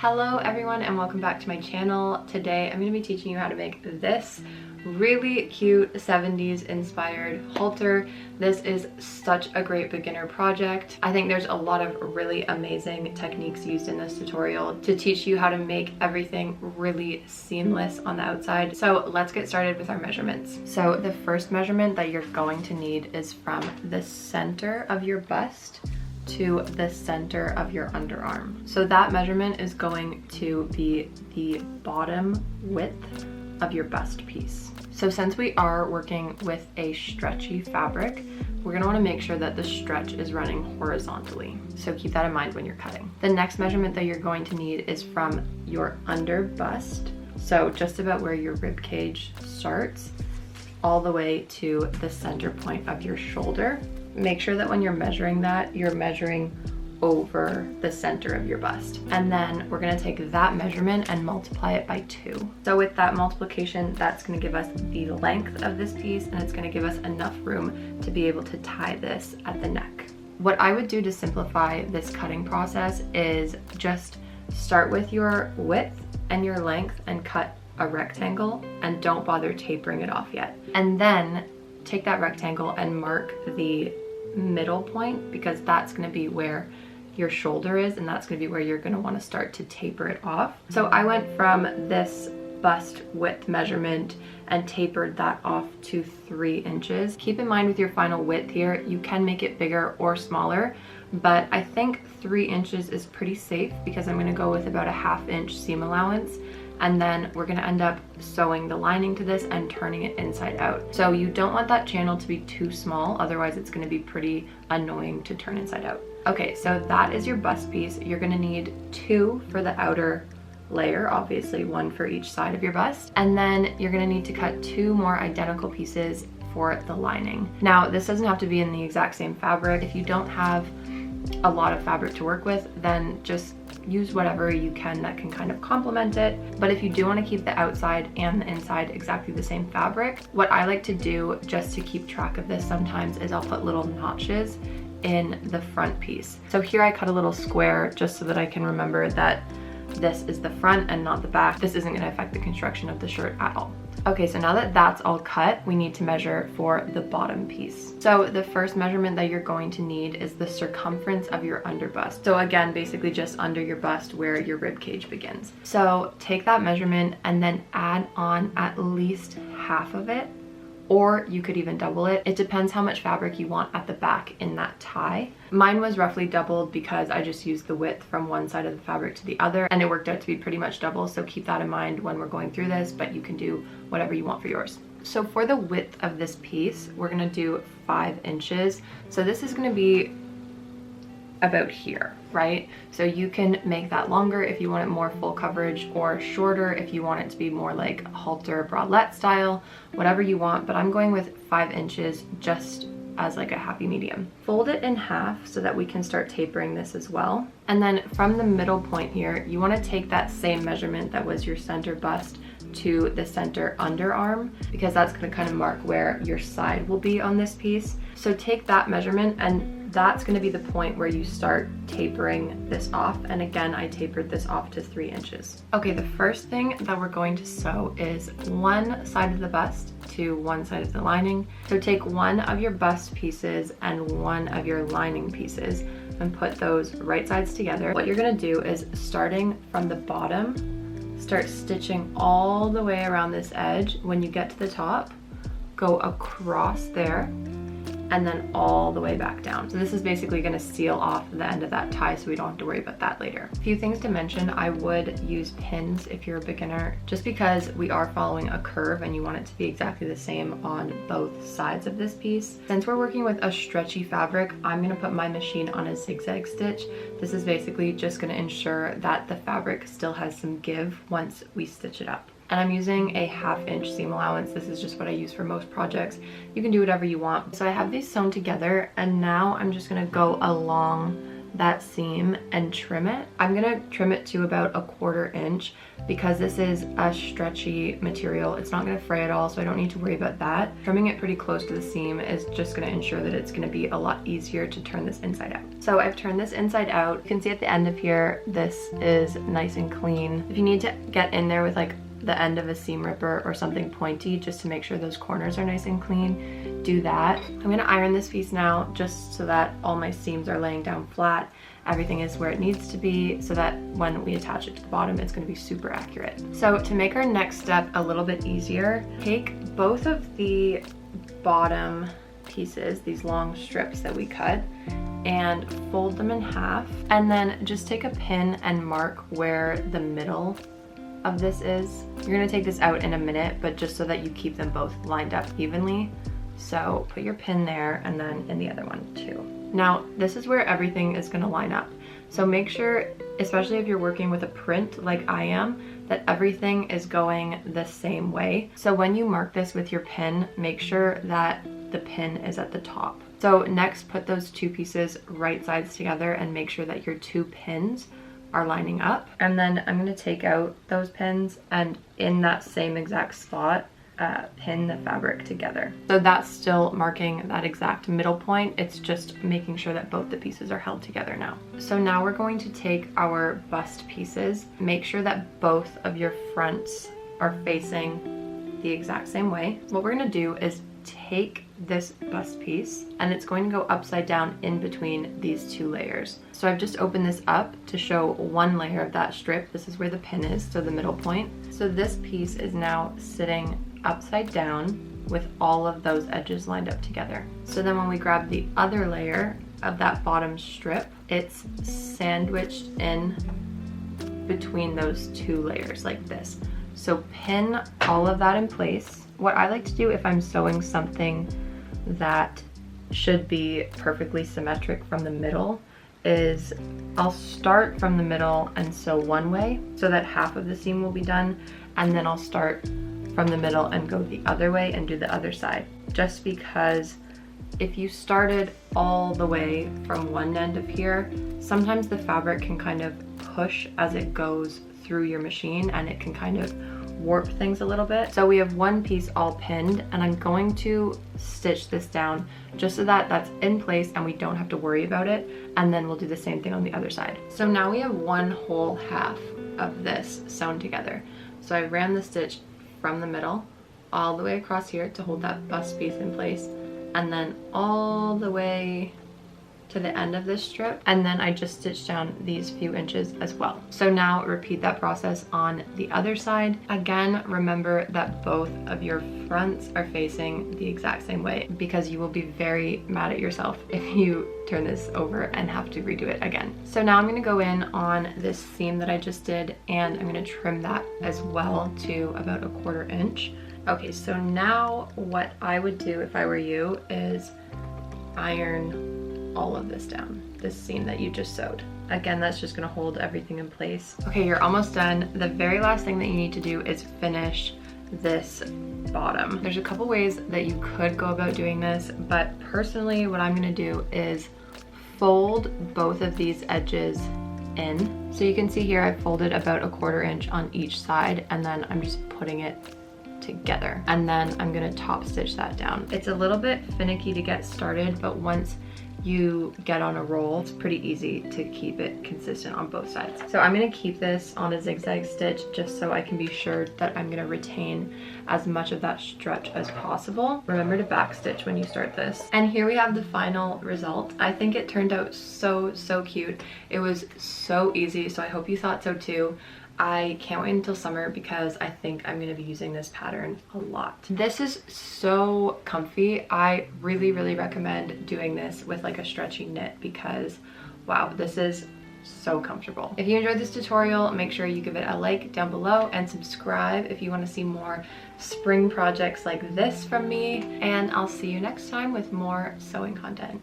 Hello everyone and welcome back to my channel. Today I'm going to be teaching you how to make this really cute 70s inspired halter. This is such a great beginner project. I think there's a lot of really amazing techniques used in this tutorial to teach you how to make everything really seamless on the outside. So let's get started with our measurements. So the first measurement that you're going to need is from the center of your bust to the center of your underarm. So that measurement is going to be the bottom width of your bust piece. So since we are working with a stretchy fabric, we're gonna wanna make sure that the stretch is running horizontally. So keep that in mind when you're cutting. The next measurement that you're going to need is from your under bust. So just about where your rib cage starts, all the way to the center point of your shoulder. Make sure that when you're measuring that, you're measuring over the center of your bust. And then we're gonna take that measurement and multiply it by 2. So with that multiplication, that's gonna give us the length of this piece, and it's gonna give us enough room to be able to tie this at the neck. What I would do to simplify this cutting process is just start with your width and your length and cut a rectangle, and don't bother tapering it off yet. And then take that rectangle and mark the middle point, because that's going to be where your shoulder is, and that's going to be where you're going to want to start to taper it off. So I went from this bust width measurement and tapered that off to 3 inches. Keep in mind with your final width here, you can make it bigger or smaller, but I think 3 inches is pretty safe because I'm going to go with about a 1/2 inch seam allowance. And then we're gonna end up sewing the lining to this and turning it inside out. So you don't want that channel to be too small, otherwise it's gonna be pretty annoying to turn inside out. Okay, so that is your bust piece. You're gonna need 2 for the outer layer, obviously 1 for each side of your bust. And then you're gonna need to cut 2 more identical pieces for the lining. Now, this doesn't have to be in the exact same fabric. If you don't have a lot of fabric to work with, then just use whatever you can that can kind of complement it. But if you do want to keep the outside and the inside exactly the same fabric, what I like to do just to keep track of this sometimes is I'll put little notches in the front piece. So here I cut a little square just so that I can remember that this is the front and not the back. This isn't going to affect the construction of the shirt at all. Okay, so now that that's all cut, we need to measure for the bottom piece. So the first measurement that you're going to need is the circumference of your under bust. So again, basically just under your bust where your rib cage begins. So take that measurement and then add on at least half of it, or you could even double it. It depends how much fabric you want at the back in that tie. Mine was roughly doubled because I just used the width from one side of the fabric to the other, and it worked out to be pretty much double, so keep that in mind when we're going through this, but you can do whatever you want for yours. So for the width of this piece, we're gonna do 5 inches. So this is gonna be about here, right? So you can make that longer if you want it more full coverage, or shorter if you want it to be more like halter bralette style, whatever you want, but I'm going with 5 inches just as like a happy medium. Fold it in half so that we can start tapering this as well. And then from the middle point here, you want to take that same measurement that was your center bust to the center underarm, because that's going to kind of mark where your side will be on this piece. So take that measurement, and that's going to be the point where you start tapering this off. And again, I tapered this off to 3 inches. Okay, the first thing that we're going to sew is one side of the bust to one side of the lining. So take one of your bust pieces and one of your lining pieces and put those right sides together. What you're going to do is, starting from the bottom, start stitching all the way around this edge. When you get to the top, go across there and then all the way back down. So this is basically going to seal off the end of that tie, so we don't have to worry about that later. A few things to mention: I would use pins if you're a beginner, just because we are following a curve and you want it to be exactly the same on both sides of this piece. Since we're working with a stretchy fabric, I'm going to put my machine on a zigzag stitch. This is basically just going to ensure that the fabric still has some give once we stitch it up. And I'm using a 1/2 inch seam allowance. This is just what I use for most projects. You can do whatever you want. So I have these sewn together, and now I'm just gonna go along that seam and trim it. I'm gonna trim it to about 1/4 inch because this is a stretchy material. It's not gonna fray at all, so I don't need to worry about that. Trimming it pretty close to the seam is just gonna ensure that it's gonna be a lot easier to turn this inside out. So I've turned this inside out. You can see at the end of here, this is nice and clean. If you need to get in there with like the end of a seam ripper or something pointy just to make sure those corners are nice and clean, do that. I'm gonna iron this piece now just so that all my seams are laying down flat. Everything is where it needs to be so that when we attach it to the bottom, it's gonna be super accurate. So to make our next step a little bit easier, take both of the bottom pieces, these long strips that we cut, and fold them in half, and then just take a pin and mark where the middle of this is. You're gonna take this out in a minute, but just so that you keep them both lined up evenly. So put your pin there and then in the other one too. Now, this is where everything is gonna line up. So make sure, especially if you're working with a print like I am, that everything is going the same way. So when you mark this with your pin, make sure that the pin is at the top. So next, put those two pieces right sides together and make sure that your two pins are lining up. And then I'm gonna take out those pins and in that same exact spot, pin the fabric together. So that's still marking that exact middle point. It's just making sure that both the pieces are held together now. So now we're going to take our bust pieces, make sure that both of your fronts are facing the exact same way. What we're gonna do is take this bust piece and it's going to go upside down in between these two layers. So I've just opened this up to show one layer of that strip. This is where the pin is, so the middle point. So this piece is now sitting upside down with all of those edges lined up together. So then when we grab the other layer of that bottom strip, it's sandwiched in between those two layers like this. So pin all of that in place. What I like to do if I'm sewing something that should be perfectly symmetric from the middle is I'll start from the middle and sew one way so that half of the seam will be done, and then I'll start from the middle and go the other way and do the other side. Just because if you started all the way from one end of here, sometimes the fabric can kind of push as it goes through your machine and it can kind of warp things a little bit. So we have one piece all pinned and I'm going to stitch this down just so that that's in place and we don't have to worry about it, and then we'll do the same thing on the other side. So now we have one whole half of this sewn together. So I ran the stitch from the middle all the way across here to hold that bust piece in place, and then all the way to the end of this strip, and then I just stitched down these few inches as well. So now repeat that process on the other side. Again, remember that both of your fronts are facing the exact same way, because you will be very mad at yourself if you turn this over and have to redo it again. So now I'm gonna go in on this seam that I just did, and I'm gonna trim that as well to about 1/4 inch. Okay, so now what I would do if I were you is iron all of this down, this seam that you just sewed. Again, that's just gonna hold everything in place. Okay, you're almost done. The very last thing that you need to do is finish this bottom. There's a couple ways that you could go about doing this, but personally what I'm gonna do is fold both of these edges in. So you can see here I folded about 1/4 inch on each side, and then I'm just putting it together, and then I'm gonna top stitch that down. It's a little bit finicky to get started, but once you get on a roll, it's pretty easy to keep it consistent on both sides. So I'm gonna keep this on a zigzag stitch just so I can be sure that I'm gonna retain as much of that stretch as possible. Remember to back stitch when you start this. And here we have the final result. I think it turned out so cute. It was so easy, so I hope you thought so too. I can't wait until summer because I think I'm gonna be using this pattern a lot. This is so comfy. I really recommend doing this with like a stretchy knit because wow, this is so comfortable. If you enjoyed this tutorial, make sure you give it a like down below and subscribe if you want to see more spring projects like this from me, and I'll see you next time with more sewing content.